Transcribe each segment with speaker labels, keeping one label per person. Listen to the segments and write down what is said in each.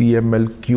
Speaker 1: PMLQ,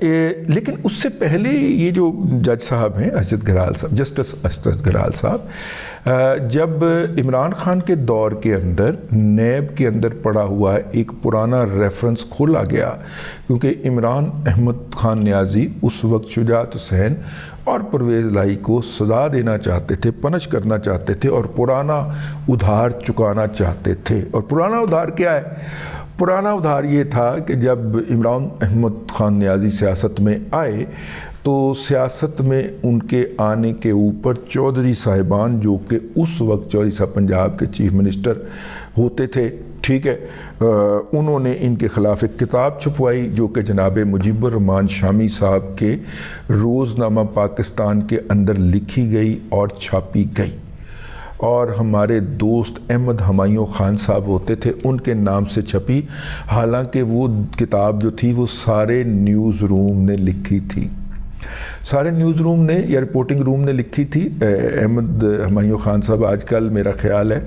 Speaker 1: لیکن اس سے پہلے یہ جو جج صاحب ہیں ارشد گھرال صاحب، جسٹس ارشد گھرال صاحب، جب عمران خان کے دور کے اندر نیب کے اندر پڑا ہوا ایک پرانا ریفرنس کھولا گیا، کیونکہ عمران احمد خان نیازی اس وقت شجاعت حسین اور پرویز الہی کو سزا دینا چاہتے تھے، پنش کرنا چاہتے تھے اور پرانا ادھار چکانا چاہتے تھے۔ اور پرانا ادھار کیا ہے؟ پرانا ادھار یہ تھا کہ جب عمران احمد خان نیازی سیاست میں آئے تو سیاست میں ان کے آنے کے اوپر چودھری صاحبان، جو کہ اس وقت چودھری صاحب پنجاب کے چیف منسٹر ہوتے تھے، ٹھیک ہے، انہوں نے ان کے خلاف ایک کتاب چھپوائی جو کہ جناب مجیب الرحمان شامی صاحب کے روزنامہ پاکستان کے اندر لکھی گئی اور چھاپی گئی، اور ہمارے دوست احمد ہمایوں خان صاحب ہوتے تھے ان کے نام سے چھپی، حالانکہ وہ کتاب جو تھی وہ سارے نیوز روم نے لکھی تھی، سارے نیوز روم نے یا رپورٹنگ روم نے لکھی تھی۔ احمد ہمایوں خان صاحب آج کل میرا خیال ہے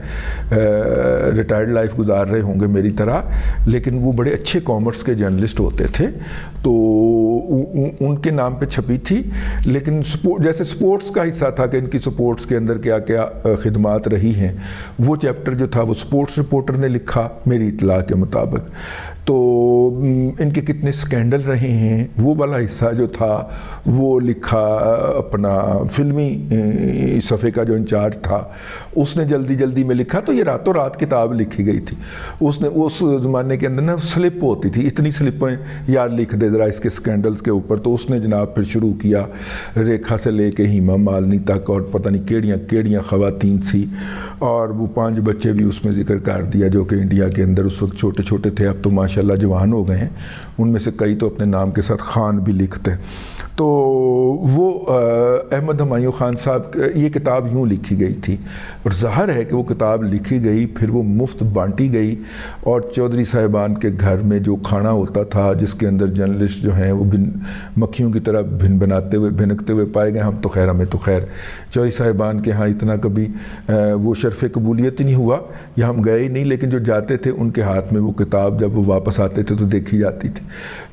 Speaker 1: ریٹائرڈ لائف گزار رہے ہوں گے میری طرح، لیکن وہ بڑے اچھے کامرس کے جرنلسٹ ہوتے تھے، تو ان کے نام پہ چھپی تھی۔ لیکن جیسے سپورٹس کا حصہ تھا کہ ان کی سپورٹس کے اندر کیا کیا خدمات رہی ہیں، وہ چیپٹر جو تھا وہ سپورٹس رپورٹر نے لکھا میری اطلاع کے مطابق، تو ان کے کتنے سکینڈل رہے ہیں وہ والا حصہ جو تھا وہ لکھا اپنا فلمی صفحے کا جو انچارج تھا اس نے جلدی جلدی میں لکھا، تو یہ راتوں رات کتاب لکھی گئی تھی۔ اس نے اس زمانے کے اندر نا سلپ ہوتی تھی، اتنی سلپیں یار لکھ دے ذرا اس کے سکینڈلز کے اوپر، تو اس نے جناب پھر شروع کیا ریکھا سے لے کے ہیما مالنی تک، اور پتہ نہیں کیڑیاں خواتین سی، اور وہ 5 بچے بھی اس میں ذکر کر دیا جو کہ انڈیا کے اندر اس وقت چھوٹے چھوٹے تھے، اب تو ماشاءاللہ جوان ہو گئے ہیں، ان میں سے کئی تو اپنے نام کے ساتھ خان بھی لکھتے ہیں۔ تو وہ احمد ہمایوں خان صاحب یہ کتاب یوں لکھی گئی تھی، اور ظاہر ہے کہ وہ کتاب لکھی گئی پھر وہ مفت بانٹی گئی، اور چودھری صاحبان کے گھر میں جو کھانا ہوتا تھا جس کے اندر جرنلسٹ جو ہیں وہ مکھیوں کی طرح بھنکتے ہوئے پائے گئے، ہم تو خیر ہمیں تو خیر چودھری صاحبان کے ہاں اتنا کبھی وہ شرف قبولیت ہی نہیں ہوا، یا ہم گئے ہی نہیں، لیکن جو جاتے تھے ان کے ہاتھ میں وہ کتاب جب وہ واپس آتے تھے تو دیکھی جاتی تھی،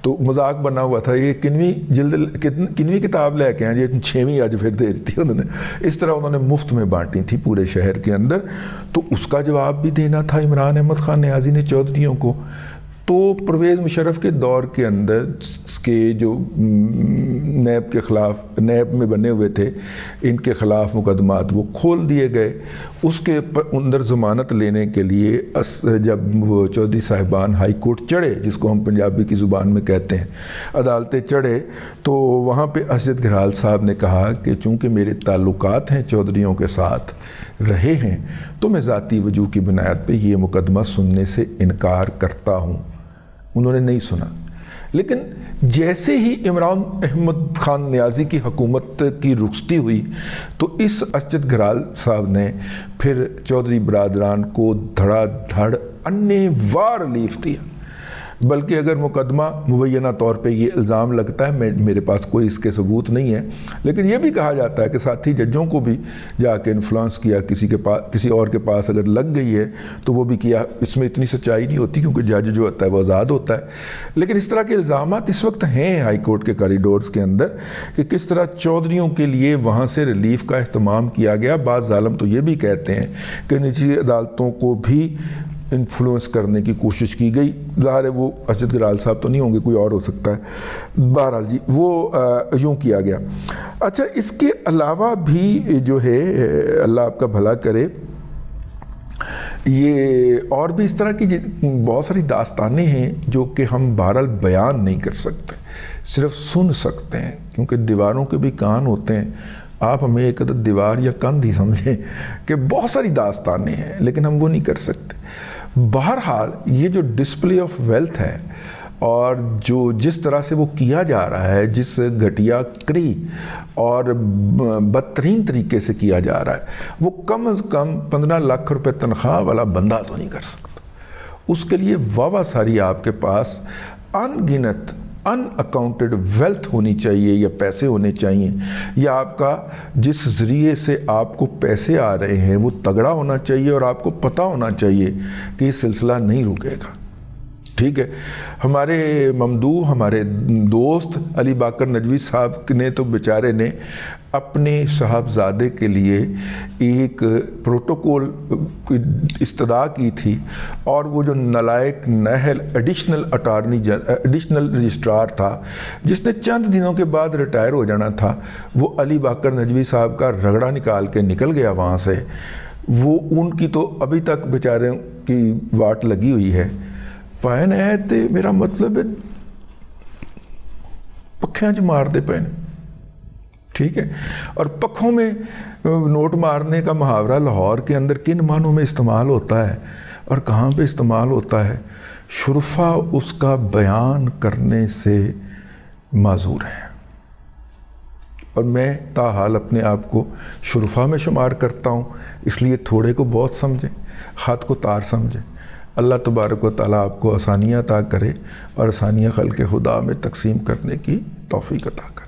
Speaker 1: تو مذاق بنا ہوا تھا یہ کنویں کتاب لے کے ہیں، یہ 6ویں آج پھر دے رہی تھی انہوں نے، اس طرح انہوں نے مفت میں بانٹی تھی پورے شہر کے اندر۔ تو اس کا جواب بھی دینا تھا عمران احمد خان نیازی نے چودھریوں کو، تو پرویز مشرف کے دور کے اندر کے جو نیب کے خلاف نیب میں بنے ہوئے تھے ان کے خلاف مقدمات وہ کھول دیے گئے، اس کے اندر ضمانت لینے کے لیے جب وہ چودھری صاحبان ہائی کورٹ چڑھے، جس کو ہم پنجابی کی زبان میں کہتے ہیں، عدالتیں چڑھے، تو وہاں پہ ارشد گھرال صاحب نے کہا کہ چونکہ میرے تعلقات ہیں چودھریوں کے ساتھ رہے ہیں تو میں ذاتی وجوہ کی بنیاد پہ یہ مقدمہ سننے سے انکار کرتا ہوں۔ انہوں نے نہیں سنا، لیکن جیسے ہی عمران احمد خان نیازی کی حکومت کی رخصتی ہوئی تو اس ارشد گھرال صاحب نے پھر چودھری برادران کو دھڑا دھڑ انے وار ریلیف دیا، بلکہ اگر مقدمہ مبینہ طور پہ یہ الزام لگتا ہے، میرے پاس کوئی اس کے ثبوت نہیں ہے، لیکن یہ بھی کہا جاتا ہے کہ ساتھی ججوں کو بھی جا کے انفلوئنس کیا، کسی اور کے پاس اگر لگ گئی ہے تو وہ بھی کیا، اس میں اتنی سچائی نہیں ہوتی کیونکہ جج جو ہوتا ہے وہ آزاد ہوتا ہے، لیکن اس طرح کے الزامات اس وقت ہیں ہائی کورٹ کے کریڈورز کے اندر کہ کس طرح چودھریوں کے لیے وہاں سے ریلیف کا اہتمام کیا گیا۔ بعض ظالم تو یہ بھی کہتے ہیں کہ نجی عدالتوں کو بھی انفلوئنس کرنے کی کوشش کی گئی، ظاہر ہے وہ ارشد گھرال صاحب تو نہیں ہوں گے، کوئی اور ہو سکتا ہے، بہرحال جی وہ یوں کیا گیا۔ اچھا، اس کے علاوہ بھی جو ہے اللہ آپ کا بھلا کرے، یہ اور بھی اس طرح کی بہت ساری داستانیں ہیں جو کہ ہم بہرحال بیان نہیں کر سکتے، صرف سن سکتے ہیں، کیونکہ دیواروں کے بھی کان ہوتے ہیں، آپ ہمیں ایک عدد دیوار یا کندھ ہی سمجھیں کہ بہت ساری داستانیں ہیں لیکن ہم وہ نہیں کر سکتے۔ بہرحال یہ جو ڈسپلے آف ویلتھ ہے اور جس طرح سے وہ کیا جا رہا ہے، جس گھٹیا کری اور بدترین طریقے سے کیا جا رہا ہے، وہ کم از کم 15 لاکھ روپے تنخواہ والا بندہ تو نہیں کر سکتا۔ اس کے لیے واہ ساری آپ کے پاس ان گنت ان اکاؤنٹڈ ویلتھ ہونی چاہیے یا پیسے ہونے چاہیے، یا آپ کا جس ذریعے سے آپ کو پیسے آ رہے ہیں وہ تگڑا ہونا چاہیے، اور آپ کو پتہ ہونا چاہیے کہ یہ سلسلہ نہیں رکے گا، ٹھیک ہے. ہمارے ممدوح، ہمارے دوست علی باقر نجوی صاحب نے تو بیچارے نے اپنے صاحبزادے کے لیے ایک پروٹوکول کی استدعا کی تھی، اور وہ جو نلائق نہل ایڈیشنل رجسٹرار تھا جس نے چند دنوں کے بعد ریٹائر ہو جانا تھا، وہ علی باقر نجوی صاحب کا رگڑا نکال کے نکل گیا وہاں سے. وہ ان کی تو ابھی تک بیچارے کی واٹ لگی ہوئی ہے. پائن ہے تے میرا مطلب ہے پکھیاں چ مار دے پے نے. ٹھیک ہے. اور پکھوں میں نوٹ مارنے کا محاورہ لاہور کے اندر کن معنوں میں استعمال ہوتا ہے اور کہاں پہ استعمال ہوتا ہے؟ شرفا اس کا بیان کرنے سے معذور ہیں، اور میں تاحال اپنے آپ کو شرفا میں شمار کرتا ہوں. اس لیے تھوڑے کو بہت سمجھیں، خط کو تار سمجھیں. اللہ تبارک و تعالیٰ آپ کو آسانیاں عطا کرے اور آسانیاں خلق خدا میں تقسیم کرنے کی توفیق عطا کرے.